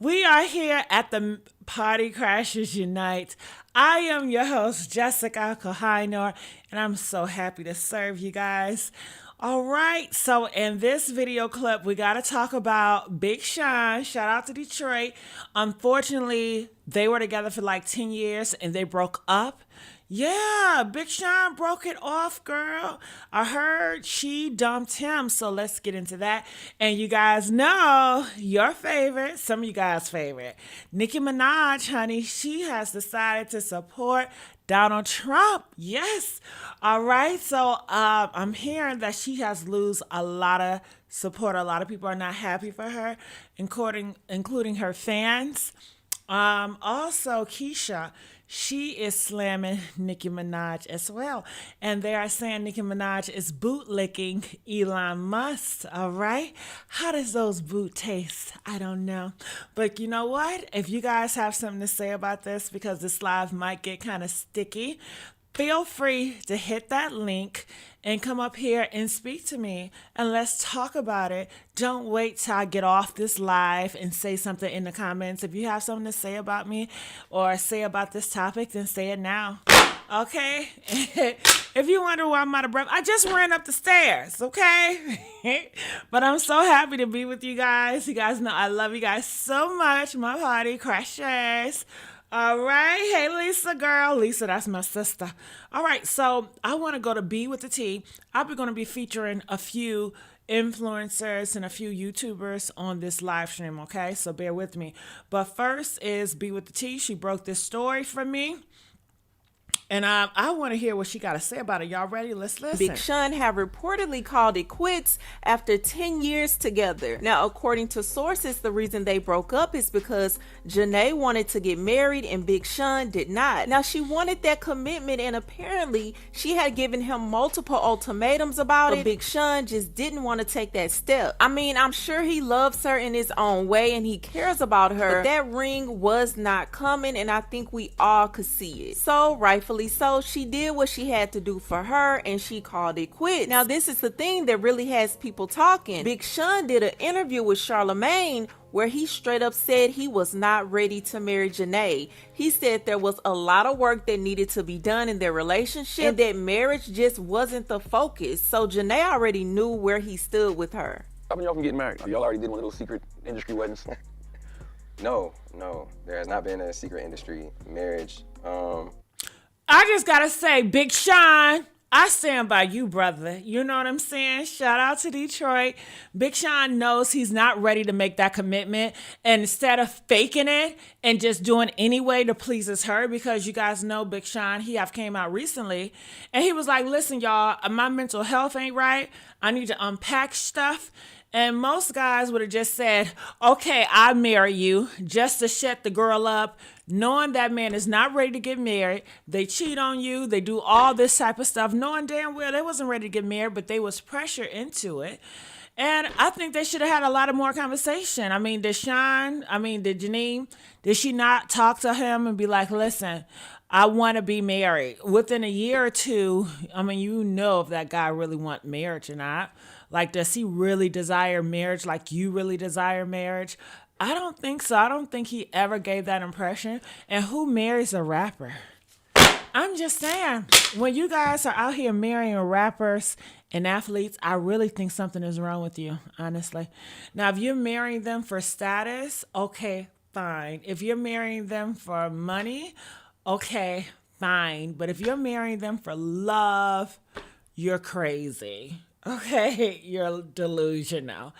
We are here at the Party Crashers Unite. I am your host, Jessica Kohainor, and I'm so happy to serve you guys. All right, so in this video clip, we got to talk about Big Sean. Shout out to Detroit. Unfortunately, they were together for like 10 years and they broke up. Yeah, Big Sean broke it off, girl. I heard she dumped him, so let's get into that. And you guys know your favorite, some of you guys' favorite, Nicki Minaj, honey, she has decided to support Donald Trump. Yes. All right. So I'm hearing that she has lose a lot of support. A lot of people are not happy for her, including her fans. Also, Keyshia, she is slamming Nicki Minaj as well. And they are saying Nicki Minaj is bootlicking Elon Musk. All right. How does those boot taste? I don't know. But you know what? If you guys have something to say about this, because this live might get kind of sticky, feel free to hit that link and come up here and speak to me and let's talk about it. Don't wait till I get off this live and say something in the comments. If you have something to say about me or say about this topic, then say it now. Okay? If you wonder why I'm out of breath, I just ran up the stairs, okay? But I'm so happy to be with you guys. You guys know I love you guys so much, my party crashers. All right. Hey, Lisa, girl. Lisa, that's my sister. All right. So I want to go to B with the T. I'm going to be featuring a few influencers and a few YouTubers on this live stream. Okay. So bear with me. But first is B with the T. She broke this story for me. And I want to hear what she got to say about it. Y'all ready? Let's listen. Big Sean have reportedly called it quits after 10 years together. Now, according to sources, the reason they broke up is because Jhene wanted to get married and Big Sean did not. Now, she wanted that commitment and apparently she had given him multiple ultimatums about it. But Big Sean just didn't want to take that step. I mean, I'm sure he loves her in his own way and he cares about her. But that ring was not coming and I think we all could see it. So, rightfully so, she did what she had to do for her and she called it quits. Now this is the thing that really has people talking. Big Sean did an interview with Charlemagne where he straight up said he was not ready to marry Jhene. He said there was a lot of work that needed to be done in their relationship and that marriage just wasn't the focus. So Jhene already knew where he stood with her. How many y'all from getting married? Y'all already did one of those secret industry weddings? No, there has not been a secret industry marriage. I just got to say, Big Sean, I stand by you, brother. You know what I'm saying? Shout out to Detroit. Big Sean knows he's not ready to make that commitment. And instead of faking it and just doing anyway to please her, because you guys know Big Sean, he have came out recently. And he was like, listen, y'all, my mental health ain't right. I need to unpack stuff. And most guys would have just said, okay, I'll marry you, just to shut the girl up, knowing that man is not ready to get married. They cheat on you. They do all this type of stuff, knowing damn well they wasn't ready to get married, but they was pressure into it. And I think they should have had a lot of more conversation. I mean, did Jhene, did she not talk to him and be like, listen, I want to be married? Within a year or two, I mean, you know if that guy really want marriage or not. Like, does he really desire marriage like you really desire marriage? I don't think so. I don't think he ever gave that impression. And who marries a rapper? I'm just saying, when you guys are out here marrying rappers and athletes, I really think something is wrong with you, honestly. Now, if you're marrying them for status, okay, fine. If you're marrying them for money, okay, fine. But if you're marrying them for love, you're crazy. Okay, you're delusional.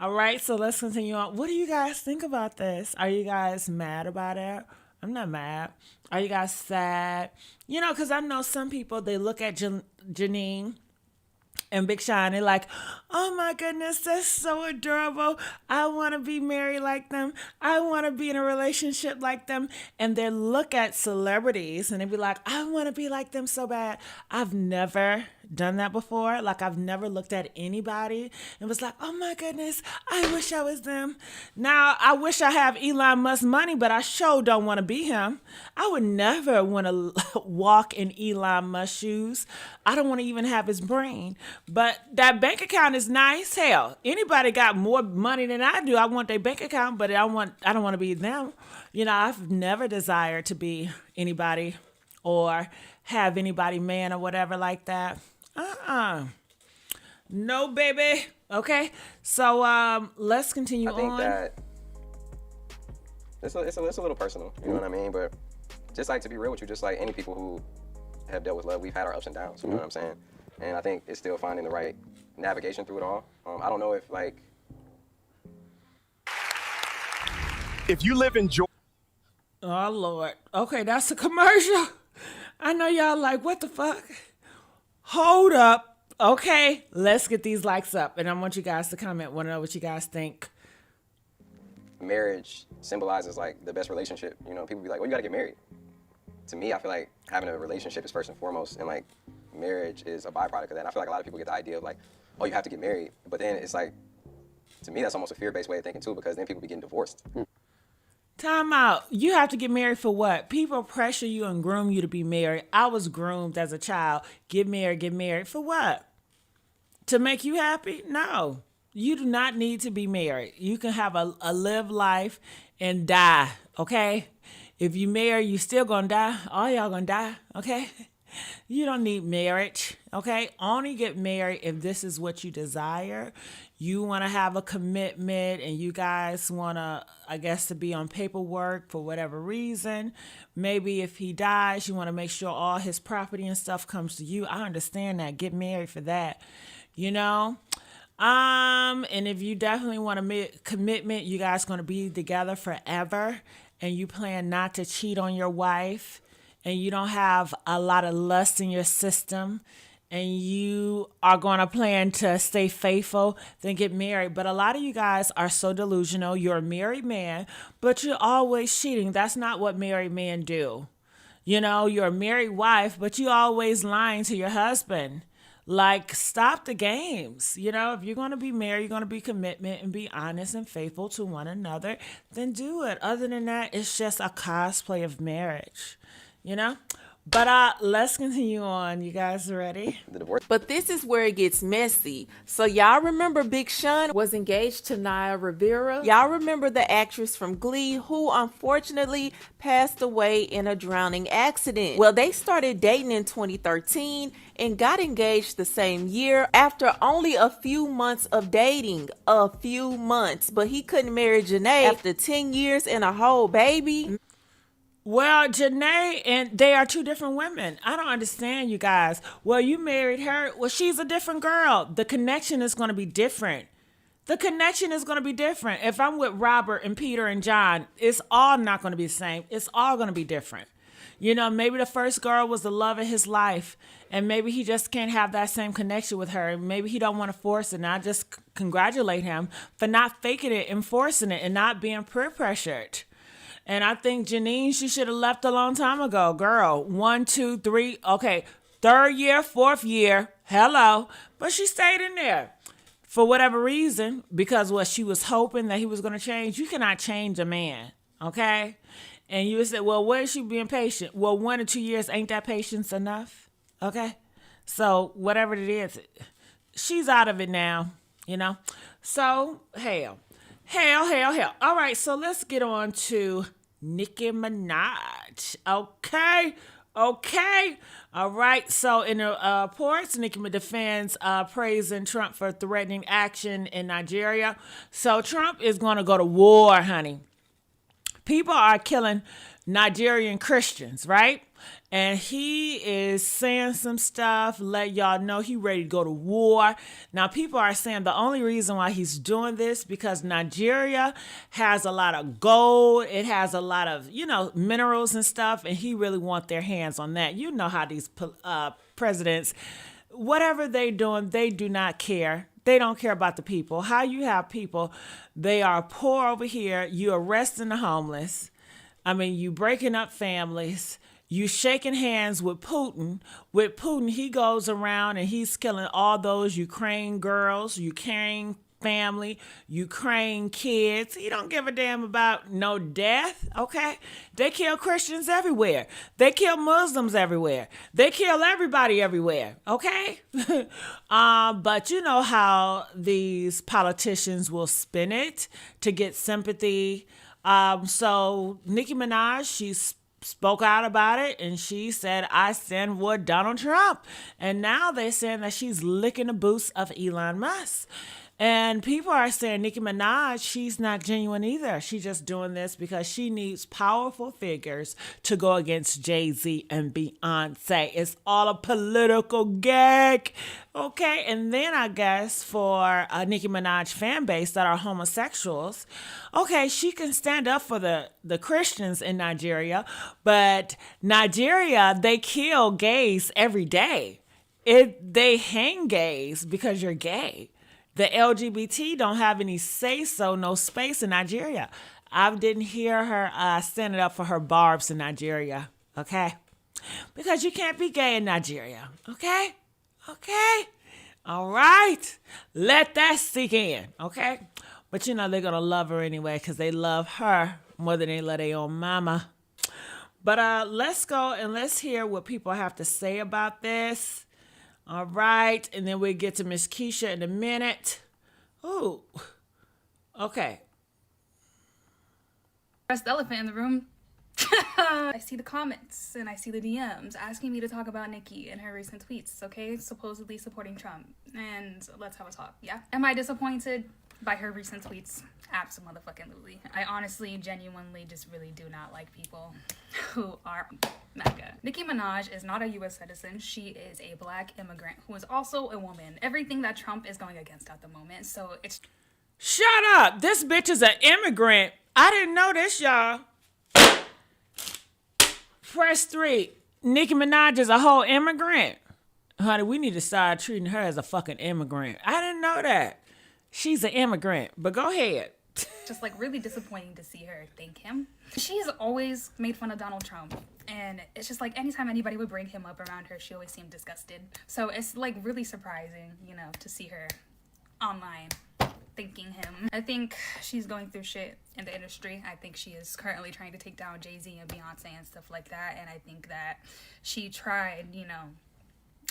All right, so let's continue on. What do you guys think about this? Are you guys mad about it? I'm not mad. Are you guys sad? You know, because I know some people, they look at Jhene and Big Sean, they're like, oh my goodness, that's so adorable. I want to be married like them. I want to be in a relationship like them. And they look at celebrities and they be like, I want to be like them so bad. I've never done that before. Like, I've never looked at anybody and was like, oh my goodness, I wish I was them. Now, I wish I have Elon Musk money, but I sure don't want to be him. I would never want to walk in Elon Musk shoes. I don't want to even have his brain. But that bank account is nice. Hell, anybody got more money than I do, I want their bank account, but I don't want to be them. You know, I've never desired to be anybody or have anybody man or whatever like that. No, baby. Okay. So let's continue on. I think that it's a little personal, you know what I mean? But just like, to be real with you, just like any people who have dealt with love, we've had our ups and downs, you know what I'm saying? And I think it's still finding the right navigation through it all. I don't know if, like... If you live in Georgia... Oh, Lord. Okay, that's a commercial. I know y'all like, what the fuck? Hold up. Okay, let's get these likes up. And I want you guys to comment. Want to know what you guys think. Marriage symbolizes, like, the best relationship. You know, people be like, well, you gotta get married. To me, I feel like having a relationship is first and foremost, and, like, marriage is a byproduct of that. And I feel like a lot of people get the idea of, like, oh, you have to get married. But then it's like, to me, that's almost a fear-based way of thinking, too, because then people be getting divorced. Time out. You have to get married for what? People pressure you and groom you to be married. I was groomed as a child. Get married, get married. For what? To make you happy? No. You do not need to be married. You can have a live life and die, okay? If you marry, you still gonna die. All y'all gonna die, okay? You don't need marriage, okay? Only get married if this is what you desire. You want to have a commitment and you guys want to, I guess, to be on paperwork for whatever reason. Maybe if he dies, you want to make sure all his property and stuff comes to you. I understand that. Get married for that, you know? And if you definitely want a commitment, you guys going to be together forever and you plan not to cheat on your wife and you don't have a lot of lust in your system and you are going to plan to stay faithful, then get married. But a lot of you guys are so delusional. You're a married man, but you're always cheating. That's not what married men do. You know, you're a married wife, but you always lying to your husband. Like, stop the games. You know, if you're going to be married, you're going to be commitment and be honest and faithful to one another, then do it. Other than that, it's just a cosplay of marriage, you know? But let's continue on. You guys ready? The divorce. But this is where it gets messy. So y'all remember Big Sean was engaged to Naya Rivera? Y'all remember the actress from Glee who unfortunately passed away in a drowning accident? Well, they started dating in 2013 and got engaged the same year after only a few months of dating. A few months. But he couldn't marry Jhene after 10 years and a whole baby. Well, Jhene, and they are two different women. I don't understand, you guys. Well, you married her. Well, she's a different girl. The connection is going to be different. The connection is going to be different. If I'm with Robert and Peter and John, it's all not going to be the same. It's all going to be different. You know, maybe the first girl was the love of his life, and maybe he just can't have that same connection with her. Maybe he don't want to force it, and I just congratulate him for not faking it and forcing it and not being peer pressured. And I think Janine, she should have left a long time ago. Girl, 1, 2, 3, okay, 3rd year, 4th year, hello. But she stayed in there for whatever reason, because what she was hoping that he was going to change. You cannot change a man, okay? And you would say, well, where is she being patient? Well, 1 or 2 years, ain't that patience enough? Okay? So whatever it is, she's out of it now, you know? So, hell. All right, so let's get on to Nicki Minaj. Okay. All right, so in the reports, Nicki Minaj defends praising Trump for threatening action in Nigeria. So Trump is going to go to war, honey. People are killing Nigerian Christians, right? And he is saying some stuff, let y'all know he ready to go to war. Now, people are saying the only reason why he's doing this because Nigeria has a lot of gold. It has a lot of, you know, minerals and stuff, and he really want their hands on that. You know how these presidents, whatever they doing, they do not care. They don't care about the people. How you have people, they are poor over here. You arresting the homeless. I mean, you breaking up families. You shaking hands with Putin. With Putin, he goes around and he's killing all those Ukraine girls, Ukraine family, Ukraine kids. He don't give a damn about no death, okay? They kill Christians everywhere. They kill Muslims everywhere. They kill everybody everywhere, okay? But you know how these politicians will spin it to get sympathy. So Nicki Minaj, she spoke out about it and she said, I stand with Donald Trump. And now they're saying that she's licking the boots of Elon Musk. And people are saying Nicki Minaj, she's not genuine either. She's just doing this because she needs powerful figures to go against Jay-Z and Beyonce. It's all a political gag. Okay, and then I guess for a Nicki Minaj fan base that are homosexuals, okay, she can stand up for the Christians in Nigeria, but Nigeria, they kill gays every day. They hang gays because you're gay. The LGBT don't have any say-so, no space in Nigeria. I didn't hear her standing up for her barbs in Nigeria, okay? Because you can't be gay in Nigeria, okay? Okay? All right? Let that sink in, okay? But you know they're going to love her anyway because they love her more than they love their own mama. But let's go and let's hear what people have to say about this. All right, and then we'll get to Miss Keyshia in a minute. Ooh, okay. First elephant in the room. I see the comments and I see the DMs asking me to talk about Nicki and her recent tweets, okay? Supposedly supporting Trump. And let's have a talk, yeah? Am I disappointed by her recent tweets? Abso-motherfucking-lutely. I honestly, genuinely just really do not like people who are MAGA. Nicki Minaj is not a U.S. citizen. She is a black immigrant who is also a woman. Everything that Trump is going against at the moment, so it's... Shut up! This bitch is an immigrant. I didn't know this, y'all. Press 3. Nicki Minaj is a whole immigrant. Honey, we need to start treating her as a fucking immigrant. I didn't know that. She's an immigrant, but go ahead. Just like really disappointing to see her thank him. She's always made fun of Donald Trump, and it's just like anytime anybody would bring him up around her, she always seemed disgusted. So it's like really surprising, you know, to see her online thanking him. I think she's going through shit in the industry. I think she is currently trying to take down Jay-Z and Beyonce and stuff like that, and I think that she tried, you know,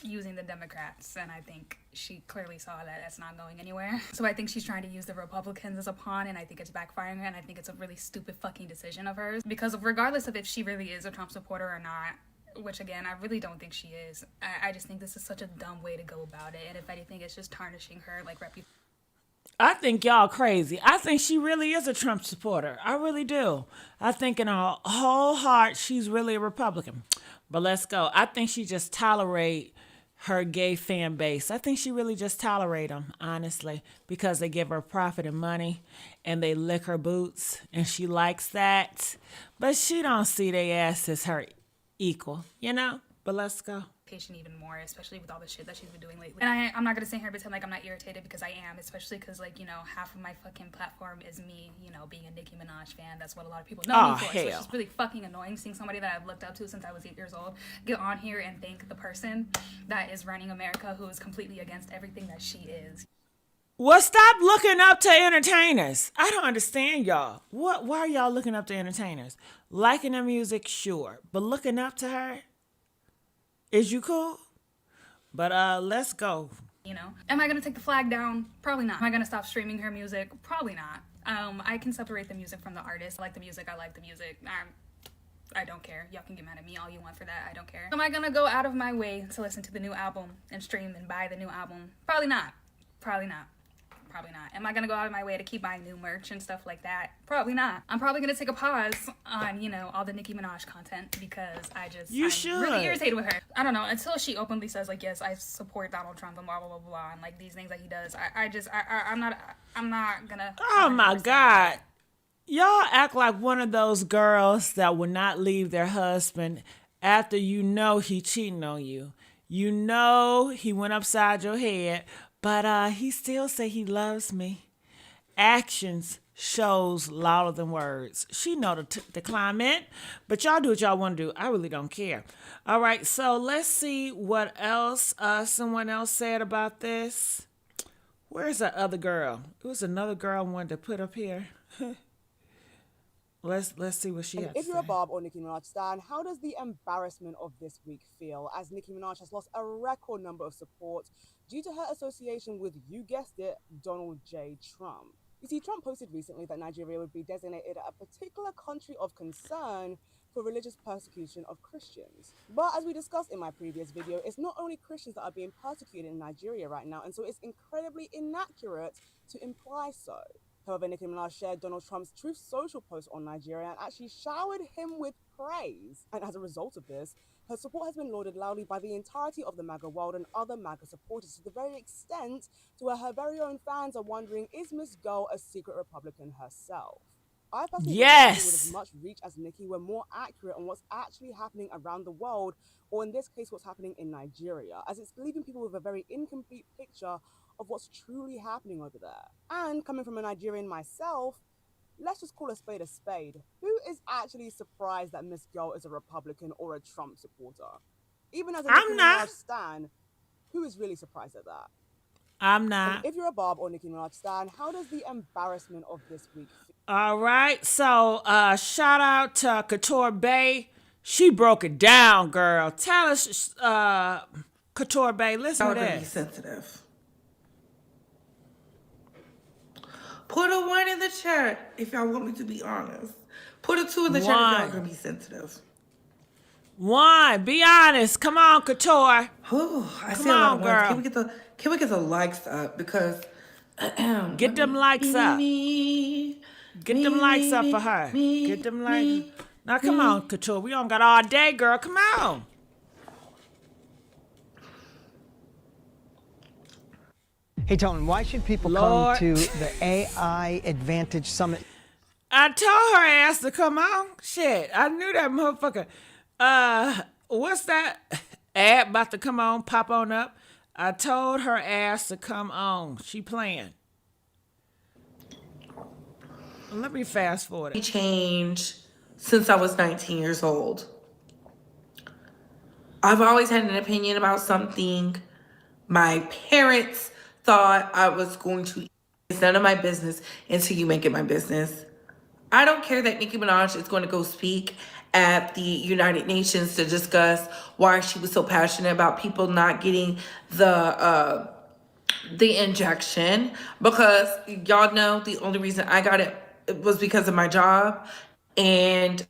using the Democrats, and I think she clearly saw that that's not going anywhere. So I think she's trying to use the Republicans as a pawn, and I think it's backfiring her, and I think it's a really stupid fucking decision of hers, because regardless of if she really is a Trump supporter or not, which again, I really don't think she is, I just think this is such a dumb way to go about it, and if anything, it's just tarnishing her like reputation. I think y'all crazy. I think she really is a Trump supporter. I really do. I think in her whole heart, she's really a Republican. But let's go. I think she just tolerate her gay fan base. I think she really just tolerate them, honestly, because they give her profit and money and they lick her boots and she likes that. But she don't see their ass as her equal, you know? But let's go. Even more, especially with all the shit that she's been doing lately. And I'm not gonna sit here and pretend like I'm not irritated, because I am, especially because, like, you know, half of my fucking platform is me, you know, being a Nicki Minaj fan. That's what a lot of people know me for. So it's just really fucking annoying seeing somebody that I've looked up to since I was 8 years old get on here and thank the person that is running America, who is completely against everything that she is. Well, stop looking up to entertainers. I don't understand y'all. Why are y'all looking up to entertainers? Liking their music, sure, but looking up to her? Is you cool? But let's go. You know, am I gonna take the flag down? Probably not. Am I gonna stop streaming her music? Probably not. I can separate the music from the artist. I like the music. I like the music. I don't care. Y'all can get mad at me all you want for that. I don't care. Am I gonna go out of my way to listen to the new album and stream and buy the new album? Probably not. Probably not. Probably not. Am I gonna go out of my way to keep buying new merch and stuff like that? Probably not. I'm probably gonna take a pause on, you know, all the Nicki Minaj content, because I'm really irritated with her. I don't know, until she openly says, like, yes, I support Donald Trump and blah blah blah blah, and like these things that he does. I'm not gonna. Oh my God. Y'all act like one of those girls that will not leave their husband after you know he cheating on you. You know he went upside your head, but he still say he loves me. Actions shows louder than words. She know the climate, but y'all do what y'all want to do. I really don't care. All right, so let's see what else someone else said about this. Where's that other girl? It was another girl I wanted to put up here. Let's see what she has to If you're a say. Barb or Nicki Minaj stan, how does the embarrassment of this week feel, as Nicki Minaj has lost a record number of support due to her association with, you guessed it, Donald J. Trump? You see, Trump posted recently that Nigeria would be designated a particular country of concern for religious persecution of Christians. But as we discussed in my previous video, it's not only Christians that are being persecuted in Nigeria right now, and so it's incredibly inaccurate to imply so. However, Nicki Minaj shared Donald Trump's Truth Social post on Nigeria and actually showered him with praise. And as a result of this, her support has been lauded loudly by the entirety of the MAGA world and other MAGA supporters, to the very extent to where her very own fans are wondering, is Miss Girl a secret Republican herself? I personally wish that people with as Yes. much reach as Nicki were more accurate on what's actually happening around the world, or in this case, what's happening in Nigeria, as it's leaving people with a very incomplete picture of what's truly happening over there. And coming from a Nigerian myself, let's just call a spade a spade. Who is actually surprised that Miss Girl is a Republican or a Trump supporter? Even as a Nicki I'm not. Minaj stan, who is really surprised at that? I'm And not. if you're a Barb or Nicki Minaj stan, how does the embarrassment of this week feel? All right. So shout out to Couture Bay. She broke it down, girl. Tell us, Couture Bay, listen to Y'all gonna be this. sensitive. Put a 1 in the chat if y'all want me to be honest. Put a 2 in the chat if y'all One. gonna be sensitive. One. Be honest. Come on, Couture. Whew, I Come see a lot on, of ones. girl. Can we get the likes up? Because Get them likes up. me, Get them likes up for her. Get them likes. Now, come on, Couture. We don't got all day, girl. Come on. Hey, Tone, why should people Lord. come to the AI Advantage Summit? I told her ass to come on. Shit, I knew that motherfucker. What's that ad about to come on, pop on up? I told her ass to come on. She playing. Let me fast forward it. change since I was 19 years old. I've always had an opinion about something. My parents thought I was going to. It's none of my business until you make it my business. I don't care that Nicki Minaj is going to go speak at the United Nations to discuss why she was so passionate about people not getting the injection, because y'all know the only reason I got it was because of my job. And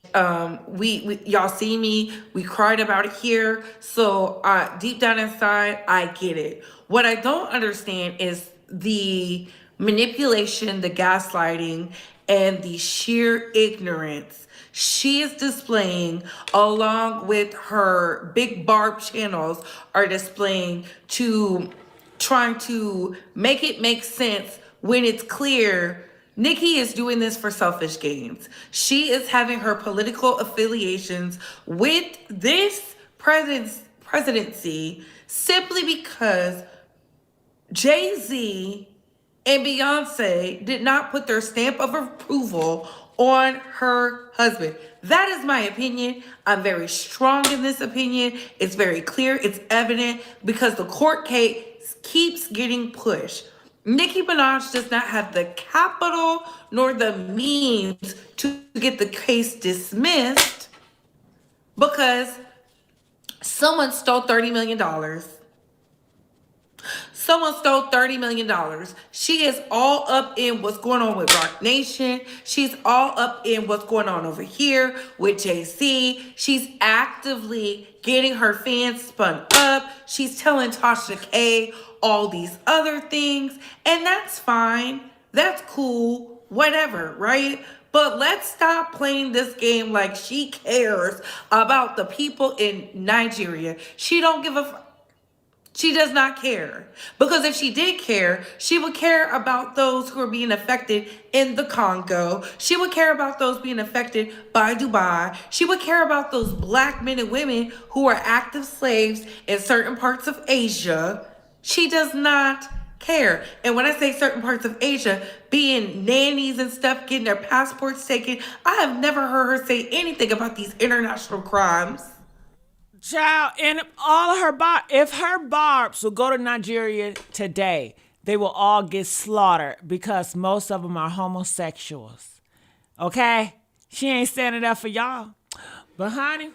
we y'all see me, we cried about it here. So deep down inside, I get it. What I don't understand is the manipulation, the gaslighting, and the sheer ignorance she is displaying, along with her big Barb channels are displaying, to trying to make it make sense when it's clear Nicki is doing this for selfish gains. She is having her political affiliations with this presidency simply because Jay-Z and Beyonce did not put their stamp of approval on her husband. That is my opinion. I'm very strong in this opinion. It's very clear. It's evident because the court case keeps getting pushed. Nicki Minaj does not have the capital nor the means to get the case dismissed because someone stole $30 million. Someone stole $30 million. She is all up in what's going on with Rock Nation. She's all up in what's going on over here with Jay-Z. She's actively getting her fans spun up. She's telling Tasha K all these other things. And that's fine. That's cool. Whatever, right? But let's stop playing this game like she cares about the people in Nigeria. She don't give a She does not care. Because if she did care, she would care about those who are being affected in the Congo. She would care about those being affected by Dubai. She would care about those black men and women who are active slaves in certain parts of Asia. She does not care. And when I say certain parts of Asia, being nannies and stuff, getting their passports taken, I have never heard her say anything about these international crimes. Child, and all of her if her barbs will go to Nigeria today, they will all get slaughtered because most of them are homosexuals. Okay? She ain't standing up for y'all. But honey,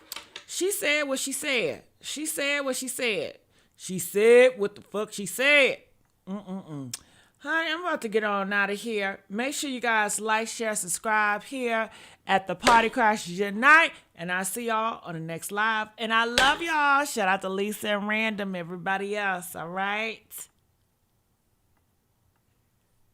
she said what she said. She said what she said. She said what the fuck she said. Honey, I'm about to get on out of here. Make sure you guys like, share, subscribe here at the Party Crashers Unite. And I'll see y'all on the next live. And I love y'all. Shout out to Lisa and Random, everybody else. All right?